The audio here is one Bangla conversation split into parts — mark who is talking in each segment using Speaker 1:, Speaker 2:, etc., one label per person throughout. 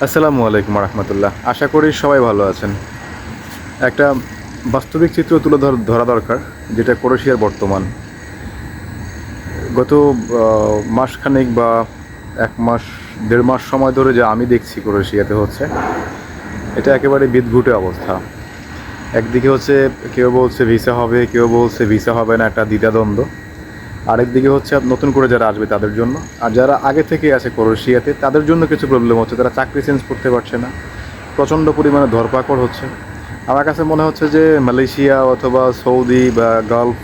Speaker 1: আসসালামু আলাইকুম রহমতুল্লাহ। আশা করি সবাই ভালো আছেন। একটা বাস্তবিক চিত্র তুলে ধরা দরকার, যেটা ক্রোয়েশিয়ার বর্তমান। গত মাসখানেক বা 1 মাস 1.5 মাস সময় ধরে যা আমি দেখছি ক্রোয়েশিয়াতে হচ্ছে, এটা একেবারে বিদঘুটে অবস্থা। একদিকে হচ্ছে কেউ বলছে ভিসা হবে, কেউ বলছে ভিসা হবে না, একটা দ্বিধাদ্বন্দ্ব। আরেকদিকে হচ্ছে নতুন করে যারা আসবে তাদের জন্য, আর যারা আগে থেকে আছে ক্রোয়েশিয়াতে তাদের জন্য কিছু প্রবলেম হচ্ছে। তারা চাকরি চেঞ্জ করতে পারছে না, প্রচণ্ড পরিমাণে ধরপাকড় হচ্ছে। আমার কাছে মনে হচ্ছে যে মালয়েশিয়া অথবা সৌদি বা গালফ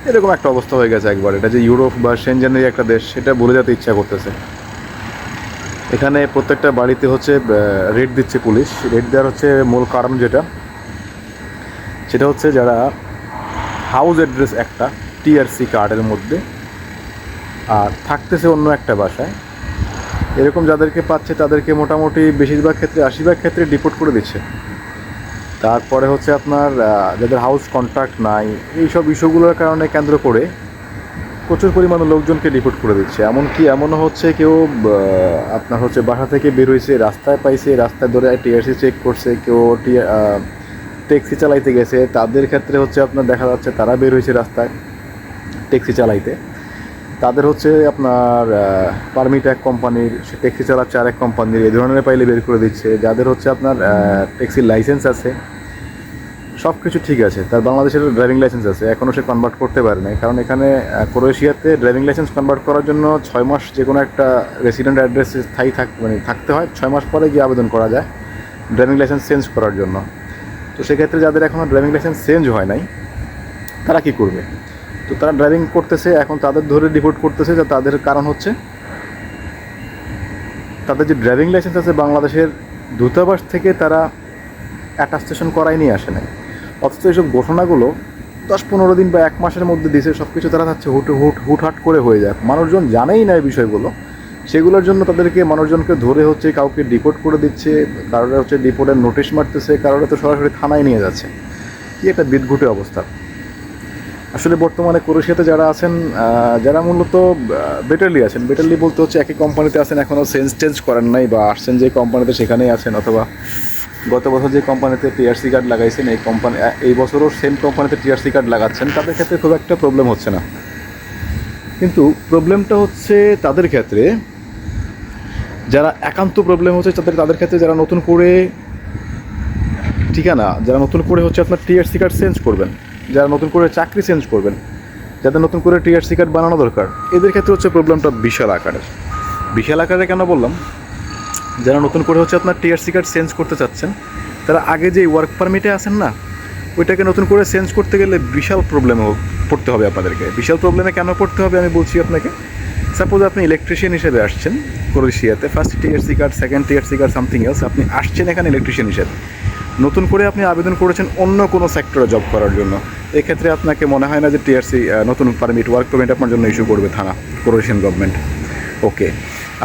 Speaker 1: এরকম একটা অবস্থা হয়ে গেছে একবার। এটা যে ইউরোপ বা সেনজেনের একটা দেশ, সেটা ভুলে যেতে ইচ্ছা করতেছে। এখানে প্রত্যেকটা বাড়িতে হচ্ছে রেড দিচ্ছে পুলিশ। রেড দেওয়ার হচ্ছে মূল কারণ সেটা হচ্ছে যারা হাউস অ্যাড্রেস একটা টিআরসি কার্ডের মধ্যে আর থাকতেছে অন্য একটা বাসায়, এরকম যাদেরকে পাচ্ছে তাদেরকে মোটামুটি বেশিরভাগ ক্ষেত্রে 80% ক্ষেত্রে ডিপোর্ট করে দিচ্ছে। তারপরে হচ্ছে আপনার যাদের হাউস কন্ট্রাক্ট নাই, এইসব ইস্যুগুলোর কারণে কেন্দ্র করে প্রচুর পরিমাণে লোকজনকে ডিপোর্ট করে দিচ্ছে। এমনও হচ্ছে কেউ আপনার হচ্ছে বাসা থেকে বের হয়েছে, রাস্তায় পাইছে, রাস্তায় ধরে টিআরসি চেক করছে, কেউ ট্যাক্সি চালাইতে গেছে, তাদের ক্ষেত্রে হচ্ছে আপনার দেখা যাচ্ছে তারা বের হয়েছে রাস্তায় ট্যাক্সি চালাইতে, তাদের হচ্ছে আপনার পারমিট এক কোম্পানির, সে ট্যাক্সি চালাচ্ছে আরেক কোম্পানির, এই ধরনের পাইলে বের করে দিচ্ছে। যাদের হচ্ছে আপনার ট্যাক্সির লাইসেন্স আছে, সব কিছু ঠিক আছে, তার বাংলাদেশের ড্রাইভিং লাইসেন্স আছে, এখনও সে কনভার্ট করতে পারে নাই। কারণ এখানে ক্রোয়েশিয়াতে ড্রাইভিং লাইসেন্স কনভার্ট করার জন্য 6 মাস যে কোনো একটা রেসিডেন্ট অ্যাড্রেসে থাকতে হয়। 6 মাস পরে গিয়ে আবেদন করা যায় ড্রাইভিং লাইসেন্স চেঞ্জ করার জন্য। তো সেক্ষেত্রে যাদের এখনও ড্রাইভিং লাইসেন্স চেঞ্জ হয় নাই, তারা কী করবে? তো তারা ড্রাইভিং করতেছে, এখন তাদের ধরে ডিপোর্ট করতেছে। যে তাদের কারণ হচ্ছে তাদের যে ড্রাইভিং লাইসেন্স আছে বাংলাদেশের দূতাবাস থেকে তারা অ্যাটাস্টেশন করাই নিয়ে আসে নাই। অথচ এইসব ঘোষণাগুলো 10-15 দিন বা 1 মাসের মধ্যে দিছে, সব কিছু তারা চাচ্ছে হুটহাট করে হয়ে যায়। মানুষজন জানেই না এই বিষয়গুলো, সেগুলোর জন্য তাদেরকে মানুষজনকে ধরে হচ্ছে কাউকে ডিপোর্ট করে দিচ্ছে, কারোর হচ্ছে ডিপোর্টের নোটিশ মারতেছে, কারোর তো সরাসরি থানায় নিয়ে যাচ্ছে। কি একটা বিদঘুটে অবস্থা। আসলে বর্তমানে ক্রোয়েশিয়াতে যারা আছেন, যারা মূলত বেটারলি বলতে হচ্ছে একই কোম্পানিতে আছেন, এখনও চেঞ্জ করেন নাই, বা আসছেন যে কোম্পানিতে সেখানেই আছেন, অথবা গত বছর যে কোম্পানিতে টিআরসি কার্ড লাগাইছেন এই বছরও সেম কোম্পানিতে টিআরসি কার্ড লাগাচ্ছেন, তাদের ক্ষেত্রে খুব একটা প্রবলেম হচ্ছে না। কিন্তু প্রবলেমটা হচ্ছে তাদের ক্ষেত্রে, যারা একান্ত প্রবলেম হচ্ছে তাদের ক্ষেত্রে, যারা নতুন করে যারা নতুন করে হচ্ছে আপনার টিআরসি কার্ড চেঞ্জ করবেন, যারা নতুন করে চাকরি চেঞ্জ করবেন, যাদের নতুন করে টিআরসি কার্ড বানানো দরকার, এদের ক্ষেত্রে হচ্ছে প্রবলেমটা বিশাল আকারের। কেন বললাম? যারা নতুন করে হচ্ছে আপনার টিআরসি কার্ড চেঞ্জ করতে চাচ্ছেন, তারা আগে যে ওয়ার্ক পারমিটে আছেন না, ওইটাকে নতুন করে চেঞ্জ করতে গেলে বিশাল প্রবলেমে পড়তে হবে আপনাদেরকে। বিশাল প্রবলেমে কেন পড়তে হবে আমি বলছি আপনাকে। সাপোজ আপনি ইলেকট্রিশিয়ান হিসেবে আসছেন ক্রোয়েশিয়াতে, first TRC card, second TRC card, something else, আপনি আসছেন এখানে ইলেকট্রিশিয়ান হিসেবে। নতুন করে আপনি আবেদন করেছেন অন্য কোনো সেক্টরে জব করার জন্য, এক্ষেত্রে আপনাকে মনে হয় না যে টিআরসি নতুন ওয়ার্ক পারমিট আপনার জন্য ইস্যু করবে থানা, ক্রোয়েশিয়ান গভর্নমেন্ট। ওকে,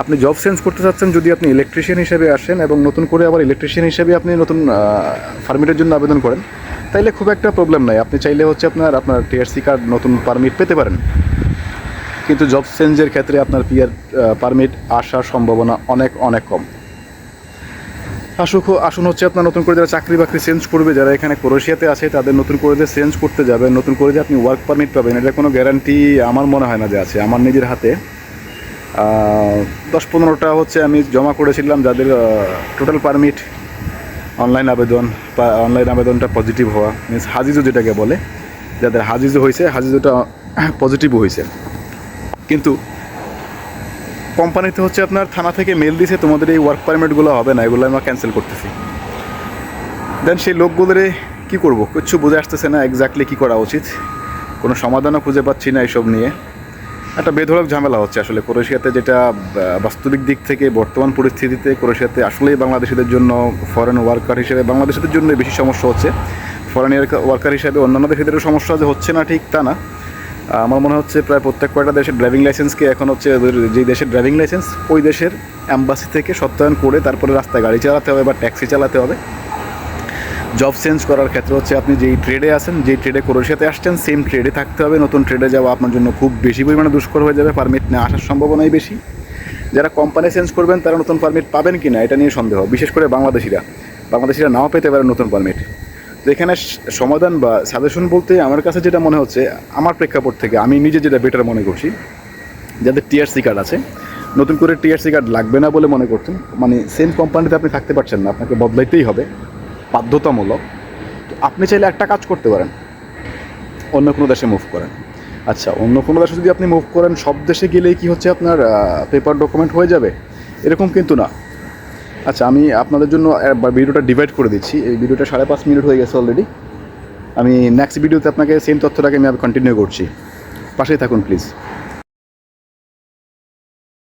Speaker 1: আপনি জব চেঞ্জ করতে চাচ্ছেন, যদি আপনি ইলেকট্রিশিয়ান হিসেবে আসেন এবং নতুন করে আবার ইলেকট্রিশিয়ান হিসেবে আপনি নতুন পারমিটের জন্য আবেদন করেন, তাইলে খুব একটা প্রবলেম নাই, আপনি চাইলে হচ্ছে আপনার টিআরসি কার্ড নতুন পারমিট পেতে পারেন। কিন্তু জব চেঞ্জের ক্ষেত্রে আপনার পারমিট আসার সম্ভাবনা অনেক অনেক কম। আসুন হচ্ছে আপনার নতুন করে যারা চাকরি বাকরি চেঞ্জ করবে, যারা এখানে ক্রোয়েশিয়াতে আছে, তাদের নতুন করে যে চেঞ্জ করতে যাবেন, নতুন করে যে আপনি ওয়ার্ক পারমিট পাবেন, এটা কোনো গ্যারান্টি আমার মনে হয় না যে আছে। আমার নিজের হাতে 10-15টা হচ্ছে আমি জমা করেছিলাম, যাদের টোটাল পারমিট অনলাইন আবেদনটা পজিটিভ হওয়া, মিনস হাজিজো যেটাকে বলে, যাদের হাজিজো হয়েছে, হাজিজোটা পজিটিভও হয়েছে। কিন্তু কোম্পানিতে হচ্ছে আপনার থানা থেকে মেল দিয়েছে, তোমাদের এই ওয়ার্ক পারমিটগুলো হবে না, এগুলো আমরা ক্যান্সেল করতেছি। দেন সেই লোকগুলোরে কী করবো, কিচ্ছু বুঝে আসতেছে না এক্স্যাক্টলি কী করা উচিত, কোনো সমাধানও খুঁজে পাচ্ছি না এইসব নিয়ে। একটা বেধড়ক ঝামেলা হচ্ছে আসলে ক্রোয়েশিয়াতে, যেটা বাস্তবিক দিক থেকে বর্তমান পরিস্থিতিতে ক্রোয়েশিয়াতে আসলেই বাংলাদেশিদের জন্য, ফরেন ওয়ার্কার হিসেবে বাংলাদেশিদের জন্য বেশি সমস্যা হচ্ছে। ফরেন ওয়ার্কার হিসেবে অন্যান্য দেশিদেরও সমস্যা যে হচ্ছে না ঠিক তা না। আমার মনে হচ্ছে প্রায় প্রত্যেক কয়টা দেশের ড্রাইভিং লাইসেন্সকে এখন হচ্ছে যেই দেশের ড্রাইভিং লাইসেন্স, ওই দেশের অ্যাম্বাসি থেকে সত্যায়ন করে তারপরে রাস্তায় গাড়ি চালাতে হবে বা ট্যাক্সি চালাতে হবে। জব চেঞ্জ করার ক্ষেত্রে হচ্ছে আপনি যেই ট্রেডে আছেন, যেই ট্রেডে ক্রোয়েশিয়াতে আসছেন, সেম ট্রেডে থাকতে হবে। নতুন ট্রেডে যাওয়া আপনার জন্য খুব বেশি পরিমাণে দুষ্কর হয়ে যাবে, পারমিট না আসার সম্ভাবনাই বেশি। যারা কোম্পানি চেঞ্জ করবেন তারা নতুন পারমিট পাবেন কি না এটা নিয়ে সন্দেহ, বিশেষ করে বাংলাদেশিরা নাও পেতে পারে নতুন পারমিট। তো এখানে সমাধান বা সাজেশন বলতে আমার কাছে যেটা মনে হচ্ছে, আমার প্রেক্ষাপট থেকে আমি নিজে যেটা বেটার মনে করছি, যাদের টিআরসি কার্ড আছে, নতুন করে টিআরসি কার্ড লাগবে না বলে মনে করছেন, মানে সেম কোম্পানিতে আপনি থাকতে পারছেন না, আপনাকে বদলাইতেই হবে বাধ্যতামূলক, তো আপনি চাইলে একটা কাজ করতে পারেন, অন্য কোনো দেশে মুভ করেন। আচ্ছা, অন্য কোনো দেশে যদি আপনি মুভ করেন, সব দেশে গেলেই কি হচ্ছে আপনার পেপার ডকুমেন্ট হয়ে যাবে? এরকম কিন্তু না। আচ্ছা, আমি আপনাদের জন্য ভিডিওটা ডিভাইড করে দিচ্ছি। এই ভিডিওটা 5.5 মিনিট হয়ে গেছে অলরেডি। আমি নেক্সট ভিডিওতে আপনাকে সেম তথ্যটাকে আমি কন্টিনিউ করছি, পাশেই থাকুন প্লিজ।